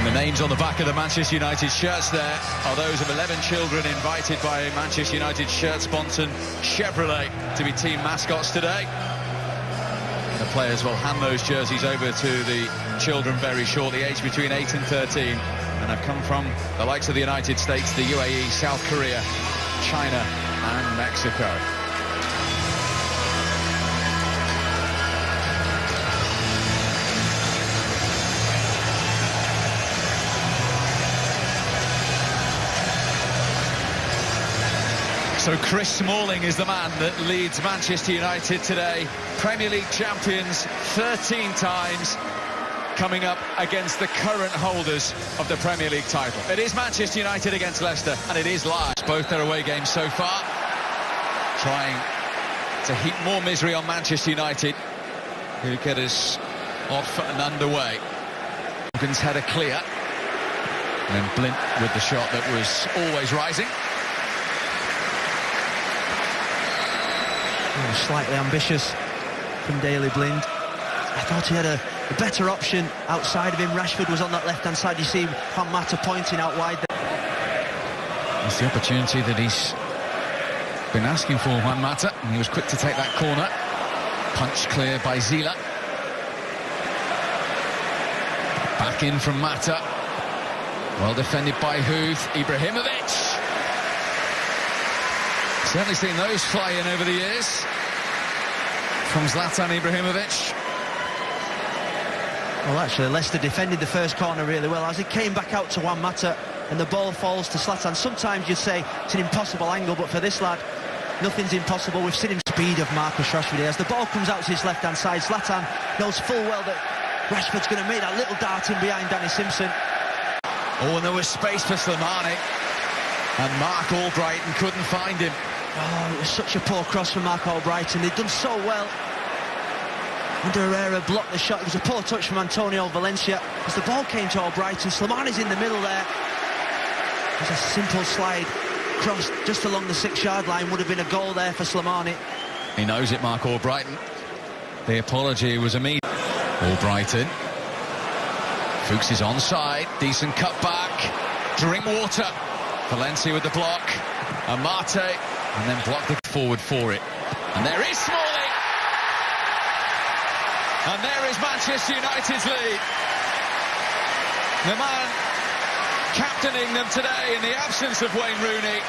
And the names on the back of the Manchester United shirts there are those of 11 children invited by Manchester United shirt sponsor Chevrolet to be team mascots today. The players will hand those jerseys over to the children very shortly, aged between 8 and 13, and have come from the likes of the United States, the UAE, South Korea, China and Mexico. So Chris Smalling is the man that leads Manchester United today. Premier League champions 13 times, coming up against the current holders of the Premier League title. It is Manchester United against Leicester, and it is live. Both their away games so far, trying to heap more misery on Manchester United, who get us off and underway. Morgan's header clear, and then Blint with the shot that was always rising. Slightly ambitious from Daley Blind. I thought he had a better option outside of him. Rashford was on that left-hand side. You see Juan Mata pointing out wide there. It's the opportunity that he's been asking for, Juan Mata, and he was quick to take that corner. Punch clear by Zila. Back in from Mata. Well defended by Huth. Ibrahimovic. Certainly seen those fly in over the years from Zlatan Ibrahimovic. Well, actually, Leicester defended the first corner really well as it came back out to Juan Mata and the ball falls to Zlatan. Sometimes you'd say it's an impossible angle, but for this lad, nothing's impossible. We've seen him speed of Marcus Rashford here. As the ball comes out to his left-hand side, Zlatan knows full well that Rashford's going to make that little dart in behind Danny Simpson. Oh, and there was space for Slimani, and Mark Albrighton couldn't find him. Oh, it was such a poor cross from Mark Albrighton. They'd done so well. And Herrera blocked the shot. It was a poor touch from Antonio Valencia. As the ball came to Albrighton, Slimani's in the middle there. It was a simple slide cross just along the 6-yard line. Would have been a goal there for Slimani. He knows it, Mark Albrighton. The apology was immediate. Albrighton. Fuchs is onside. Decent cut back. Drinkwater. Valencia with the block. Amate. And then blocked the forward for it. And there is Smalling! And there is Manchester United's lead. The man captaining them today in the absence of Wayne Rooney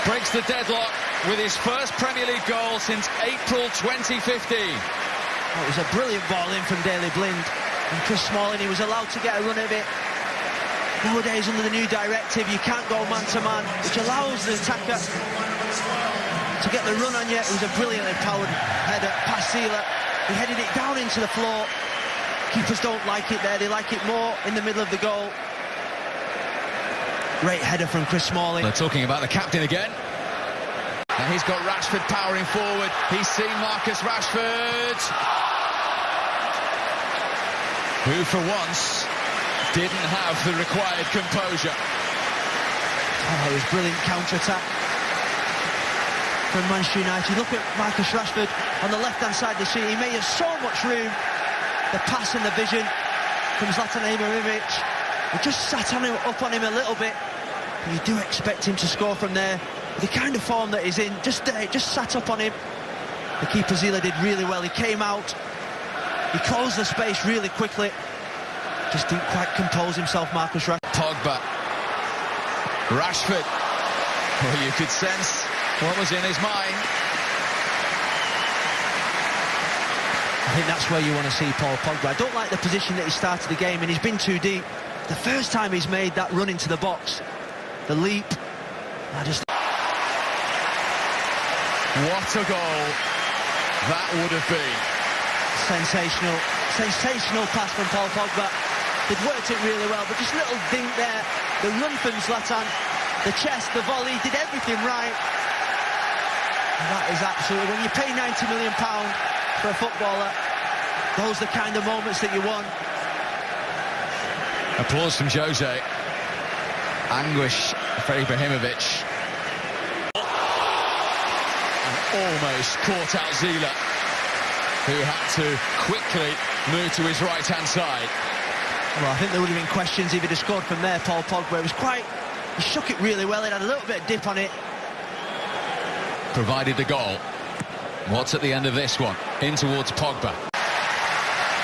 breaks the deadlock with his first Premier League goal since April 2015. Oh, it was a brilliant ball in from Daley Blind. And Chris Smalling, he was allowed to get a run of it. Nowadays, under the new directive, you can't go man-to-man, which allows the attacker to get the run on you. It was a brilliantly powered header past Zila. He headed it down into the floor. Keepers don't like it there. They like it more in the middle of the goal. Great header from Chris Smalling. They're talking about the captain again. And he's got Rashford powering forward. He's seen Marcus Rashford, who for once didn't have the required composure. Oh, it was brilliant counter-attack from Manchester United. Look at Marcus Rashford on the left-hand side of the sheet. He made so much room. The pass and the vision from Zlatan Ibrahimovic. He just sat on him, up on him a little bit. And you do expect him to score from there. The kind of form that he's in, just sat up on him. The keeper Zila did really well. He came out. He closed the space really quickly. Just didn't quite compose himself, Marcus Rashford. Pogba. Rashford. Well, you could sense what was in his mind. I think that's where you want to see Paul Pogba. I don't like the position that he started the game in. He's been too deep. The first time he's made that run into the box, the leap, What a goal that would have been. Sensational pass from Paul Pogba. They'd worked it really well, but just a little dink there. The run from Zlatan, the chest, the volley, did everything right. And that is absolutely, when you pay £90 million for a footballer, those are the kind of moments that you want. Applause from Jose. Anguish for Ibrahimovic. And almost caught out Zila, who had to quickly move to his right-hand side. Well, I think there would have been questions if he'd have scored from there, Paul Pogba. He shook it really well, it had a little bit of dip on it. Provided the goal. What's at the end of this one? In towards Pogba.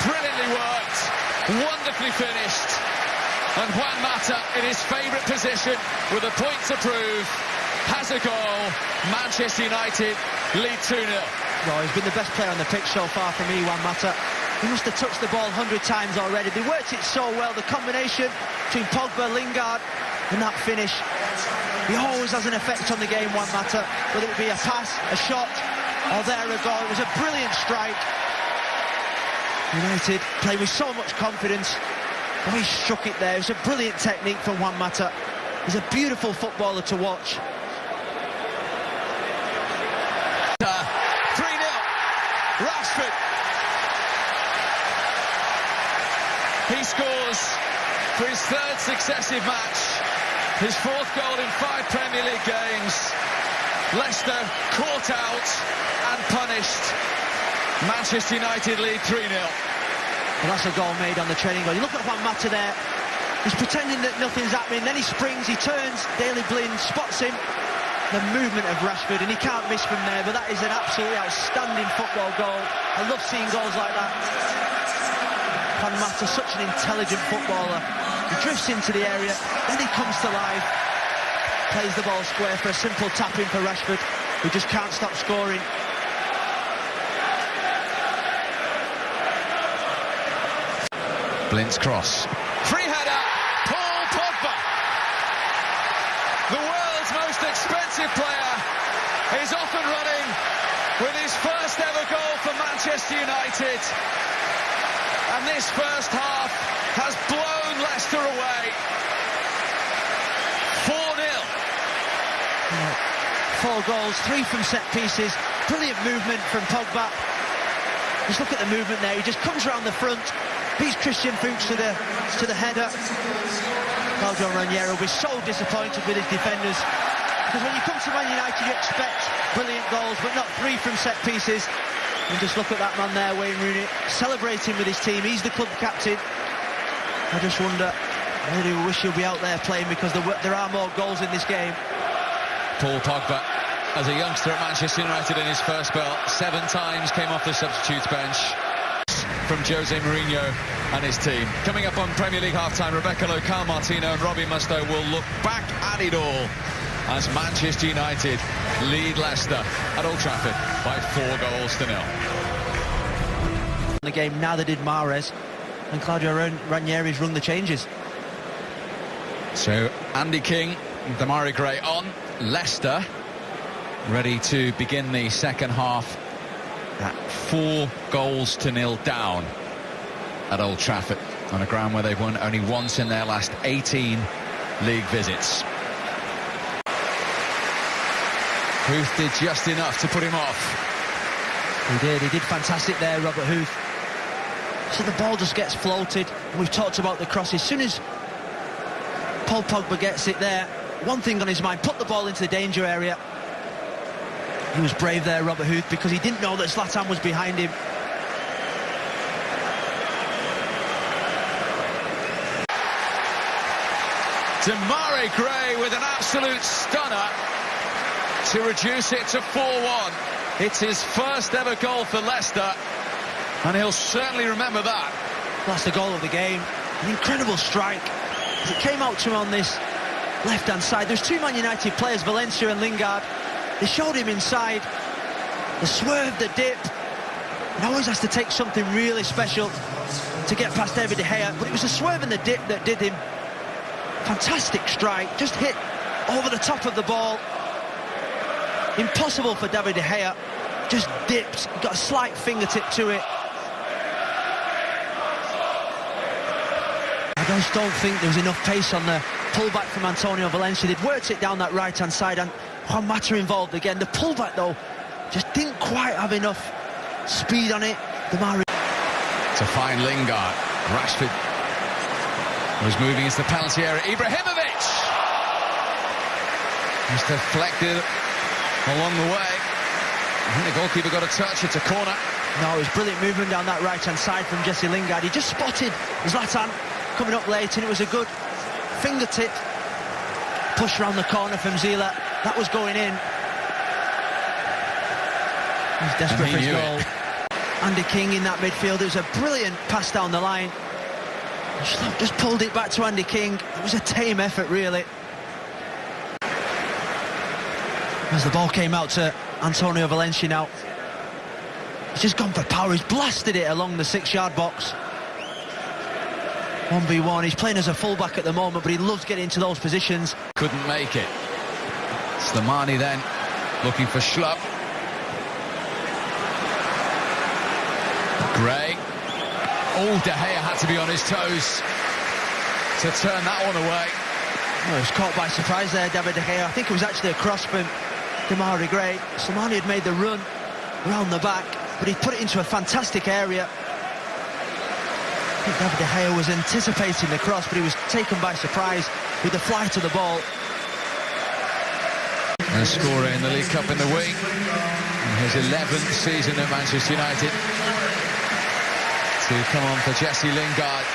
Brilliantly worked, wonderfully finished. And Juan Mata, in his favourite position, with a point to prove, has a goal. Manchester United lead 2-0. Well, he's been the best player on the pitch so far for me, Juan Mata. He must have touched the ball 100 times already. They worked it so well, the combination between Pogba, Lingard, and that finish. He always has an effect on the game, Juan Mata, whether it be a pass, a shot, or there a goal. It was a brilliant strike. United play with so much confidence. Oh, he struck it there. It was a brilliant technique from Juan Mata. He's a beautiful footballer to watch. 3-0. Rashford. He scores for his third successive match. His fourth goal in 5 Premier League games. Leicester caught out and punished. Manchester United lead 3-0. Well, that's a goal made on the training ground. You look at Juan Mata there. He's pretending that nothing's happening. Then he springs, he turns. Daley Blind spots him. The movement of Rashford, and he can't miss from there. But that is an absolutely outstanding football goal. I love seeing goals like that. Juan Mata, such an intelligent footballer. He drifts into the area, then he comes to life. Plays the ball square for a simple tap-in for Rashford, who just can't stop scoring. Blind's cross. Free header, Paul Pogba. The world's most expensive player is off and running with his first ever goal for Manchester United. And this first half has blown Leicester away. 4-0. 4 goals, 3 from set pieces. Brilliant movement from Pogba. Just look at the movement there. He just comes around the front, beats Christian Fuchs to the header. Claudio Ranieri will be so disappointed with his defenders, because when you come to Man United you expect brilliant goals, but not 3 from set pieces. And just look at that man there, Wayne Rooney, celebrating with his team. He's the club captain. I just wonder, I really wish he'll be out there playing, because there are more goals in this game. Paul Pogba, as a youngster at Manchester United in his first spell, 7 times came off the substitutes bench. From Jose Mourinho and his team. Coming up on Premier League half-time, Rebecca Lowe, Carl Martino and Robbie Mustoe will look back at it all as Manchester United lead Leicester at Old Trafford by 4-0. The game, neither did Mahrez, and Claudio Ranieri's rung the changes. So Andy King, Damari Gray on. Leicester ready to begin the second half at 4-0 down at Old Trafford, on a ground where they've won only once in their last 18 league visits. Huth did just enough to put him off. He did fantastic there, Robert Huth. So the ball just gets floated. We've talked about the cross. As soon as Paul Pogba gets it there, one thing on his mind, put the ball into the danger area. He was brave there, Robert Huth, because he didn't know that Zlatan was behind him. Damari Gray with an absolute stunner to reduce it to 4-1. It's his first ever goal for Leicester, and he'll certainly remember that. That's the goal of the game. An incredible strike. As it came out to him on this left-hand side. There's 2 Man United players, Valencia and Lingard. They showed him inside. The swerve, the dip. He always has to take something really special to get past David De Gea. But it was the swerve and the dip that did him. Fantastic strike. Just hit over the top of the ball. Impossible for David De Gea. Just dipped. Got a slight fingertip to it. I just don't think there was enough pace on the pullback from Antonio Valencia. They'd worked it down that right-hand side, and Juan Mata involved again. The pullback, though, just didn't quite have enough speed on it. To find Lingard. Rashford was moving into the penalty area. Ibrahimovic! Just deflected along the way. I think the goalkeeper got a touch. It's a corner. No, it was brilliant movement down that right-hand side from Jesse Lingard. He just spotted Zlatan, coming up late, and it was a good fingertip push around the corner from Zila. That was going in. He's desperate for his goal. Andy King in that midfield. It was a brilliant pass down the line. Just pulled it back to Andy King. It was a tame effort, really. As the ball came out to Antonio Valencia now. He's just gone for power. He's blasted it along the 6-yard box. 1v1. He's playing as a fullback at the moment, but he loves getting into those positions. Couldn't make it. Slimani then looking for Schlupp. Gray. Oh, De Gea had to be on his toes to turn that one away. Oh, he was caught by surprise there, David De Gea. I think it was actually a cross from Demarai Gray. Slimani had made the run round the back, but he put it into a fantastic area. I think David De Gea was anticipating the cross, but he was taken by surprise with the fly to the ball. And a scorer in the League Cup in the wing. In his 11th season at Manchester United. To come on for Jesse Lingard.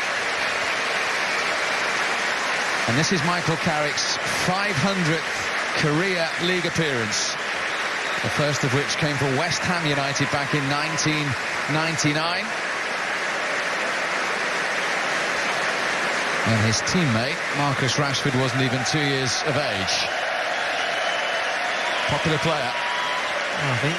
And this is Michael Carrick's 500th career league appearance. The first of which came for West Ham United back in 1999. And his teammate, Marcus Rashford, wasn't even 2 years of age. Popular player. I think